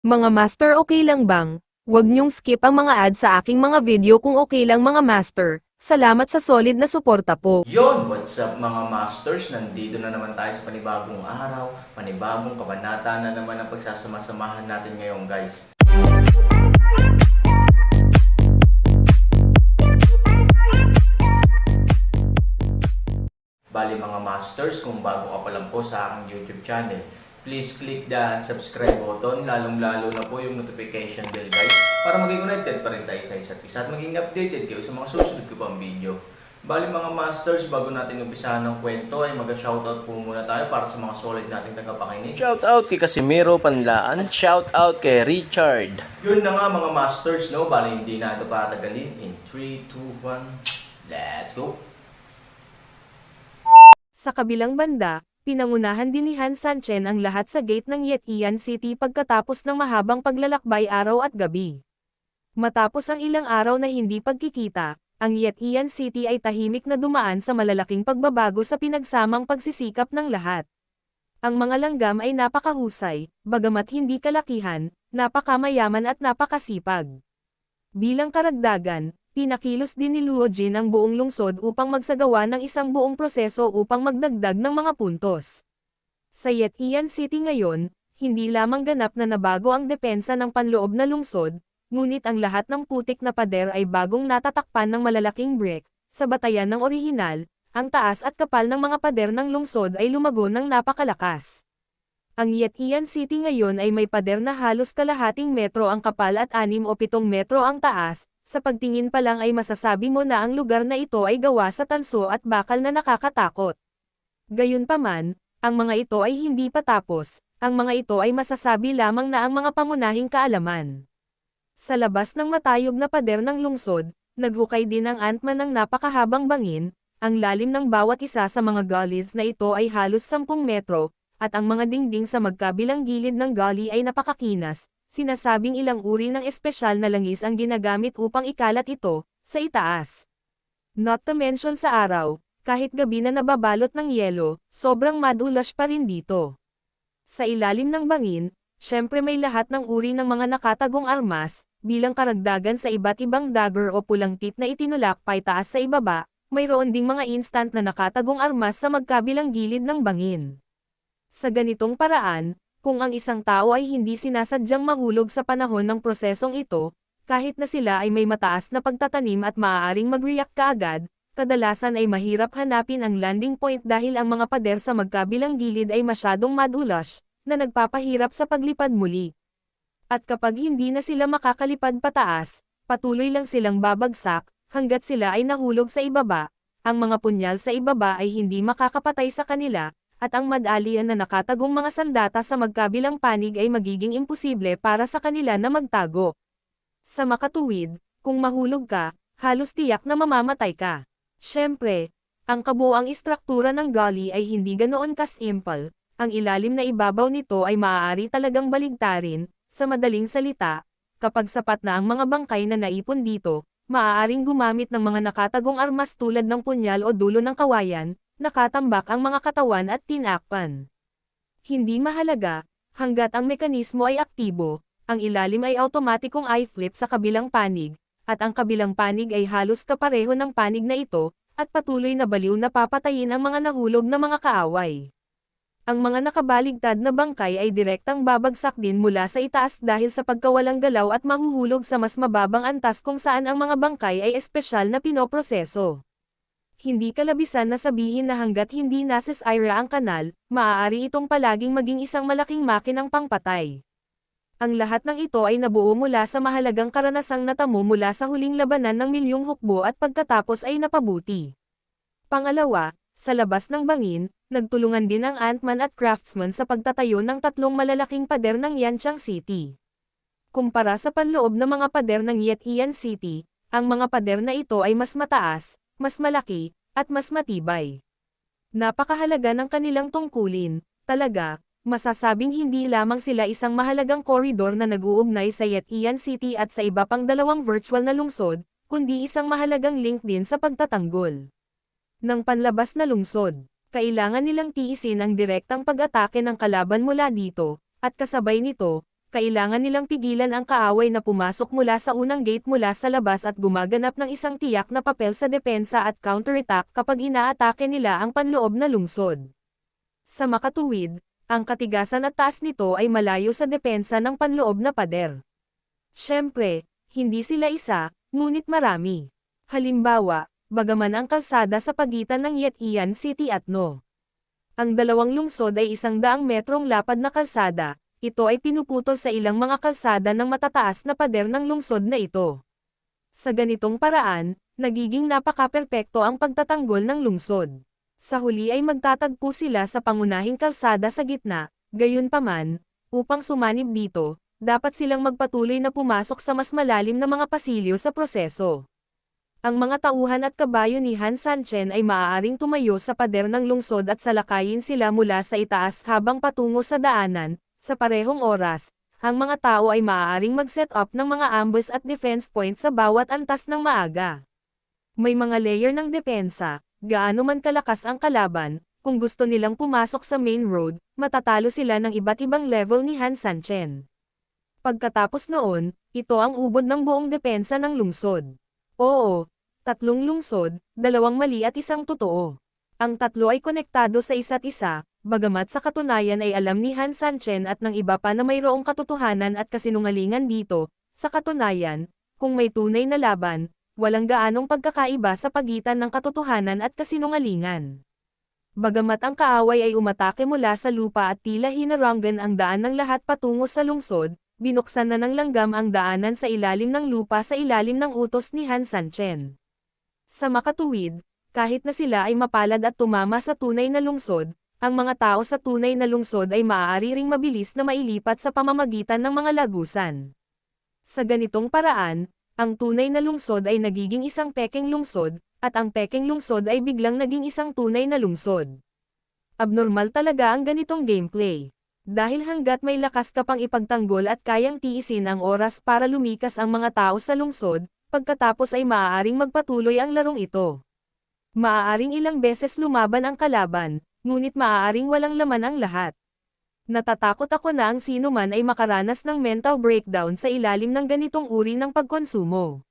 Mga master, okay lang bang? Huwag niyong skip ang mga ads sa aking mga video kung okay lang mga master. Salamat sa solid na suporta po. Yon, what's up mga masters? Nandito na naman tayo sa panibagong araw, panibagong kabanata na naman ang pagsasama-samahan natin ngayon guys. Bali mga masters, kung bago ka pa lang po sa aking YouTube channel, please click the subscribe button, lalong-lalo na po yung notification bell guys, para maging connected pa rin tayo sa isa't isa at maging updated kayo sa mga susunod ko pang video. Bali mga masters, bago natin umpisahan ng kwento ay mag-shoutout po muna tayo para sa mga solid nating tagapakinig. Shoutout kay Casimiro Panlaan, shoutout kay Richard. Yun na nga mga masters, no? Bali hindi na ito patagalin. In 3, 2, 1, let's go! Sa kabilang banda, pinangunahan din ni Han Sanchen ang lahat sa gate ng Yetian City pagkatapos ng mahabang paglalakbay araw at gabi. Matapos ang ilang araw na hindi pagkikita, ang Yetian City ay tahimik na dumaan sa malalaking pagbabago sa pinagsamang pagsisikap ng lahat. Ang mga langgam ay napakahusay, bagamat hindi kalakihan, napakamayaman at napakasipag. Bilang karagdagan, pinakilos din ni Luo Jin ang buong lungsod upang magsagawa ng isang buong proseso upang magdagdag ng mga puntos. Sa Yetian City ngayon, hindi lamang ganap na nabago ang depensa ng panloob na lungsod, ngunit ang lahat ng putik na pader ay bagong natatakpan ng malalaking brick. Sa batayan ng orihinal, ang taas at kapal ng mga pader ng lungsod ay lumago ng napakalakas. Ang Yetian City ngayon ay may pader na halos kalahating metro ang kapal at 6 o 7 metro ang taas. Sa pagtingin pa lang ay masasabi mo na ang lugar na ito ay gawa sa tanso at bakal na nakakatakot. Gayunpaman, ang mga ito ay hindi pa tapos, ang mga ito ay masasabi lamang na ang mga pangunahing kaalaman. Sa labas ng matayog na pader ng lungsod, naghukay din ang Ant-Man ng napakahabang bangin, ang lalim ng bawat isa sa mga gullies na ito ay halos 10 metro, at ang mga dingding sa magkabilang gilid ng gully ay napakakinas. Sinasabing ilang uri ng espesyal na langis ang ginagamit upang ikalat ito, sa itaas. Not to mention sa araw, kahit gabi na nababalot ng yelo, sobrang madulas pa rin dito. Sa ilalim ng bangin, syempre may lahat ng uri ng mga nakatagong armas, bilang karagdagan sa iba't ibang dagger o pulang tip na itinulak taas sa ibaba, mayroon ding mga instant na nakatagong armas sa magkabilang gilid ng bangin. Sa ganitong paraan, kung ang isang tao ay hindi sinasadyang mahulog sa panahon ng prosesong ito, kahit na sila ay may mataas na pagtatanim at maaaring mag-react kaagad, kadalasan ay mahirap hanapin ang landing point dahil ang mga pader sa magkabilang gilid ay masyadong madulas, na nagpapahirap sa paglipad muli. At kapag hindi na sila makakalipad pataas, patuloy lang silang babagsak, hanggat sila ay nahulog sa ibaba, ang mga punyal sa ibaba ay hindi makakapatay sa kanila, at ang madalian na nakatagong mga sandata sa magkabilang panig ay magiging imposible para sa kanila na magtago. Sa makatuwid, kung mahulog ka, halos tiyak na mamamatay ka. Siyempre, ang kabuuang istruktura ng gully ay hindi ganoon ka-simple, ang ilalim na ibabaw nito ay maaari talagang baligtarin, sa madaling salita, kapag sapat na ang mga bangkay na naipon dito, maaaring gumamit ng mga nakatagong armas tulad ng punyal o dulo ng kawayan, nakatambak ang mga katawan at tinakpan. Hindi mahalaga, hanggat ang mekanismo ay aktibo, ang ilalim ay automatikong i-flip sa kabilang panig, at ang kabilang panig ay halos kapareho ng panig na ito, at patuloy na baliw na papatayin ang mga nahulog na mga kaaway. Ang mga nakabaligtad na bangkay ay direktang babagsak din mula sa itaas dahil sa pagkawalang galaw at mahuhulog sa mas mababang antas kung saan ang mga bangkay ay espesyal na pinoproseso. Hindi kalabisan na sabihin na hanggat hindi nasisira ang kanal, maaari itong palaging maging isang malaking makinang pangpatay. Ang lahat ng ito ay nabuo mula sa mahalagang karanasang natamo mula sa huling labanan ng milyong hukbo at pagkatapos ay napabuti. Pangalawa, sa labas ng bangin, nagtulungan din ang Ant-Man at Craftsman sa pagtatayo ng 3 malalaking pader ng Yanchang City. Kumpara sa panloob na mga pader ng Yetian City, ang mga pader na ito ay mas mataas, mas malaki, at mas matibay. Napakahalaga ng kanilang tungkulin, talaga, masasabing hindi lamang sila isang mahalagang koridor na nag-uugnay sa Yetian City at sa iba pang 2 virtual na lungsod, kundi isang mahalagang link din sa pagtatanggol ng panlabas na lungsod. Kailangan nilang tiisin ang direktang pag-atake ng kalaban mula dito, at kasabay nito, kailangan nilang pigilan ang kaaway na pumasok mula sa unang gate mula sa labas at gumaganap ng isang tiyak na papel sa depensa at counterattack kapag inaatake nila ang panloob na lungsod. Sa makatuwid, ang katigasan at taas nito ay malayo sa depensa ng panloob na pader. Siyempre, hindi sila isa, ngunit marami. Halimbawa, bagaman ang kalsada sa pagitan ng Yetian City at No. Ang dalawang lungsod ay 100 metrong lapad na kalsada, ito ay pinuputol sa ilang mga kalsada ng matataas na pader ng lungsod na ito. Sa ganitong paraan, nagiging napaka-perpekto ang pagtatanggol ng lungsod. Sa huli ay magtatagpo sila sa pangunahing kalsada sa gitna, gayunpaman, upang sumanib dito, dapat silang magpatuloy na pumasok sa mas malalim na mga pasilyo sa proseso. Ang mga tauhan at kabayo ni Han Sanchen ay maaaring tumayo sa pader ng lungsod at salakayin sila mula sa itaas habang patungo sa daanan, sa parehong oras, ang mga tao ay maaaring mag-set up ng mga ambush at defense point sa bawat antas ng maaga. May mga layer ng depensa. Gaano man kalakas ang kalaban, kung gusto nilang pumasok sa main road, matatalo sila ng iba't ibang level ni Han Sanchen. Pagkatapos noon, ito ang ubod ng buong depensa ng lungsod. Oo, 3 lungsod, 2 mali at 1 totoo. Ang 3 ay konektado sa isa't isa, bagamat sa katunayan ay alam ni Han Sanchen at ng iba pa na mayroong katotohanan at kasinungalingan dito. Sa katunayan, kung may tunay na laban, walang gaanong pagkakaiba sa pagitan ng katotohanan at kasinungalingan. Bagamat ang kaaway ay umatake mula sa lupa at tila hinaranggan ang daan ng lahat patungo sa lungsod, binuksan na ng langgam ang daanan sa ilalim ng lupa sa ilalim ng utos ni Han Sanchen. Sa makatuwid, kahit na sila ay mapalad at tumama sa tunay na lungsod, ang mga tao sa tunay na lungsod ay maaari ring mabilis na mailipat sa pamamagitan ng mga lagusan. Sa ganitong paraan, ang tunay na lungsod ay nagiging isang pekeng lungsod, at ang pekeng lungsod ay biglang naging isang tunay na lungsod. Abnormal talaga ang ganitong gameplay. Dahil hanggat may lakas ka pang ipagtanggol at kayang tiisin ang oras para lumikas ang mga tao sa lungsod, pagkatapos ay maaaring magpatuloy ang larong ito. Maaaring ilang beses lumaban ang kalaban, ngunit maaaring walang laman ang lahat. Natatakot ako na ang sino man ay makaranas ng mental breakdown sa ilalim ng ganitong uri ng pagkonsumo.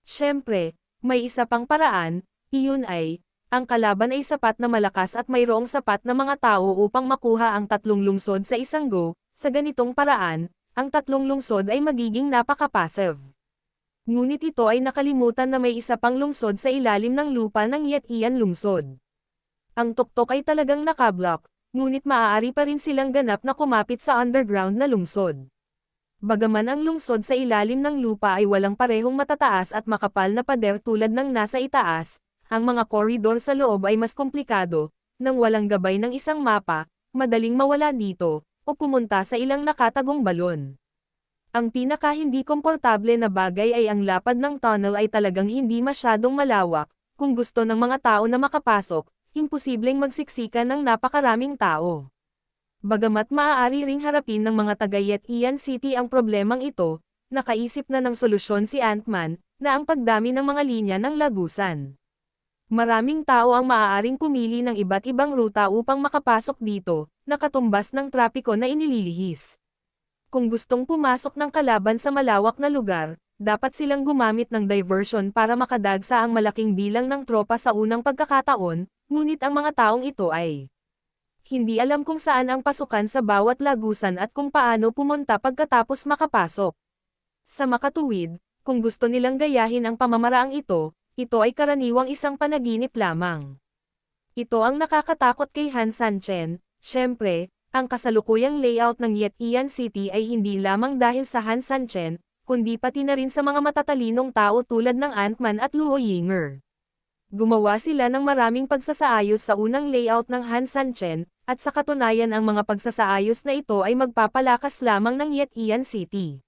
Siyempre, may isa pang paraan, iyon ay, ang kalaban ay sapat na malakas at mayroong sapat na mga tao upang makuha ang 3 lungsod sa isang go. Sa ganitong paraan, ang 3 lungsod ay magiging napaka-passive. Ngunit ito ay nakalimutan na may isa pang lungsod sa ilalim ng lupa ng Yetian lungsod. Ang tuktok ay talagang nakablock, ngunit maaari pa rin silang ganap na kumapit sa underground na lungsod. Bagaman ang lungsod sa ilalim ng lupa ay walang parehong matataas at makapal na pader tulad ng nasa itaas, ang mga koridor sa loob ay mas komplikado, nang walang gabay ng isang mapa, madaling mawala dito, o pumunta sa ilang nakatagong balon. Ang pinaka hindi komportable na bagay ay ang lapad ng tunnel ay talagang hindi masyadong malawak, kung gusto ng mga tao na makapasok, imposibleng magsiksikan ng napakaraming tao. Bagamat maaari ring harapin ng mga taga-Yetian City ang problemang ito, nakaisip na ng solusyon si Ant-Man, na ang pagdami ng mga linya ng lagusan. Maraming tao ang maaaring pumili ng iba't ibang ruta upang makapasok dito, nakatumbas ng trapiko na inililihis. Kung gustong pumasok ng kalaban sa malawak na lugar, dapat silang gumamit ng diversion para makadagsa ang malaking bilang ng tropa sa unang pagkakataon, ngunit ang mga taong ito ay hindi alam kung saan ang pasukan sa bawat lagusan at kung paano pumunta pagkatapos makapasok. Sa makatuwid, kung gusto nilang gayahin ang pamamaraang ito ay karaniwang isang panaginip lamang. Ito ang nakakatakot kay Han Sanchen. Siyempre, ang kasalukuyang layout ng Yetian City ay hindi lamang dahil sa Han Sanchen, kundi pati na rin sa mga matatalinong tao tulad ng Ant-Man at Luo Yinger. Gumawa sila ng maraming pagsasaayos sa unang layout ng Han Sanchen, at sa katunayan ang mga pagsasaayos na ito ay magpapalakas lamang ng Yetian City.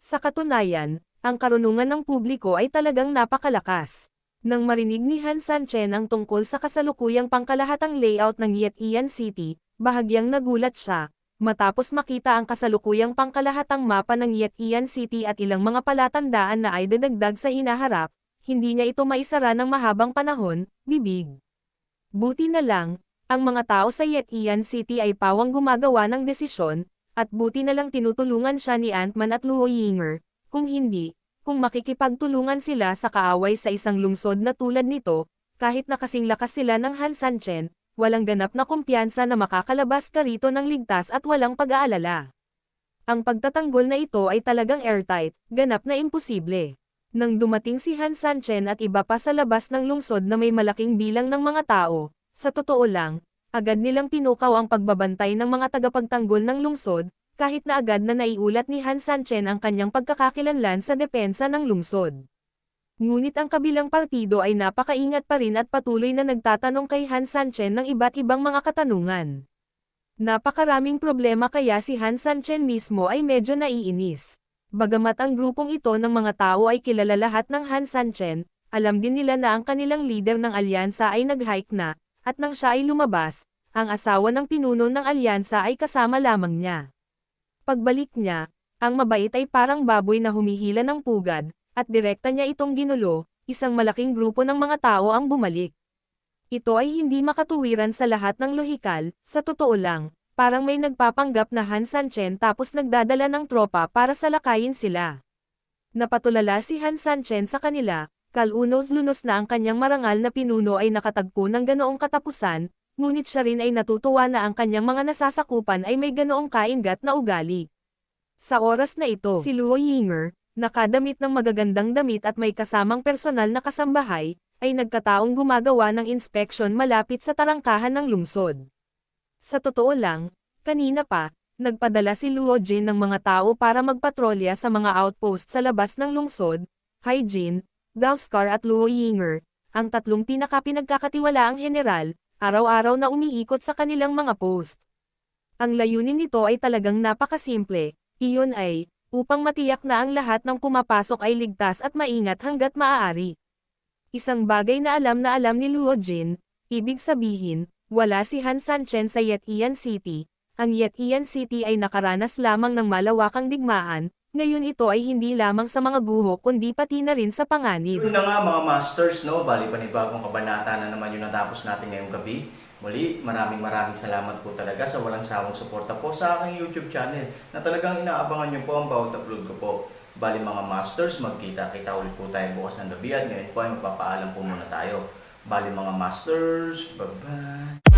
Sa katunayan, ang karunungan ng publiko ay talagang napakalakas. Nang marinig ni Han Sanchen ang tungkol sa kasalukuyang pangkalahatang layout ng Yetian City, bahagyang nagulat siya, matapos makita ang kasalukuyang pangkalahatang mapa ng Yetian City at ilang mga palatandaan na ay dadagdag sa hinaharap. Hindi niya ito maisara ng mahabang panahon, bibig. Buti na lang, ang mga tao sa Yetian City ay pawang gumagawa ng desisyon, At buti na lang tinutulungan siya ni Ant-Man at Luo Yinger, kung hindi, kung makikipagtulungan sila sa kaaway sa isang lungsod na tulad nito, kahit na kasing lakas sila ng Han Sanchen, walang ganap na kumpiyansa na makakalabas ka rito ng ligtas at walang pag-aalala. Ang pagtatanggol na ito ay talagang airtight, ganap na imposible. Nang dumating si Han Sanchen at iba pa sa labas ng lungsod na may malaking bilang ng mga tao, sa totoo lang, agad nilang pinukaw ang pagbabantay ng mga tagapagtanggol ng lungsod, kahit na agad na naiulat ni Han Sanchen ang kanyang pagkakakilanlan sa depensa ng lungsod. Ngunit ang kabilang partido ay napakaingat pa rin at patuloy na nagtatanong kay Han Sanchen ng iba't ibang mga katanungan. Napakaraming problema kaya si Han Sanchen mismo ay medyo naiinis. Bagamat ang grupong ito ng mga tao ay kilala lahat ng Han Sanchen, alam din nila na ang kanilang leader ng alyansa ay nag-hike na, at nang siya ay lumabas, ang asawa ng pinuno ng alyansa ay kasama lamang niya. Pagbalik niya, ang mabait ay parang baboy na humihila ng pugad, at direkta niya itong ginulo, isang malaking grupo ng mga tao ang bumalik. Ito ay hindi makatuwiran sa lahat ng lohikal, sa totoo lang. Parang may nagpapanggap na Han Sanchen tapos nagdadala ng tropa para salakayin sila. Napatulala si Han Sanchen sa kanila, kalunos-lunos na ang kanyang marangal na pinuno ay nakatagpo ng ganoong katapusan, ngunit siya rin ay natutuwa na ang kanyang mga nasasakupan ay may ganoong kaingat na ugali. Sa oras na ito, si Luo Yinger, nakadamit ng magagandang damit at may kasamang personal na kasambahay, ay nagkataong gumagawa ng inspeksyon malapit sa tarangkahan ng lungsod. Sa totoo lang, kanina pa, nagpadala si Luo Jin ng mga tao para magpatrolya sa mga outpost sa labas ng lungsod. Hai Jin, Gao Scar at Luo Yinger, ang tatlong pinagkakatiwalaang general, araw-araw na umiikot sa kanilang mga post. Ang layunin nito ay talagang napakasimple, iyon ay, upang matiyak na ang lahat ng pumapasok ay ligtas at maingat hanggat maaari. Isang bagay na alam ni Luo Jin, ibig sabihin, wala si Han Sanchen sa Yetian City. Ang Yetian City ay nakaranas lamang ng malawakang digmaan, ngayon ito ay hindi lamang sa mga guho kundi pati na rin sa panganib. Yun na nga mga masters, no? Bali panibagong kabanata na naman yung natapos natin ngayong gabi. Muli, maraming salamat po talaga sa walang sawang suporta po sa aking YouTube channel na talagang inaabangan nyo po ang bawat upload ko po. Bali mga masters, magkita-kita ulit po tayo bukas ng gabi at ngayon po ay magpapaalam po muna tayo. Bali mga masters, bye-bye!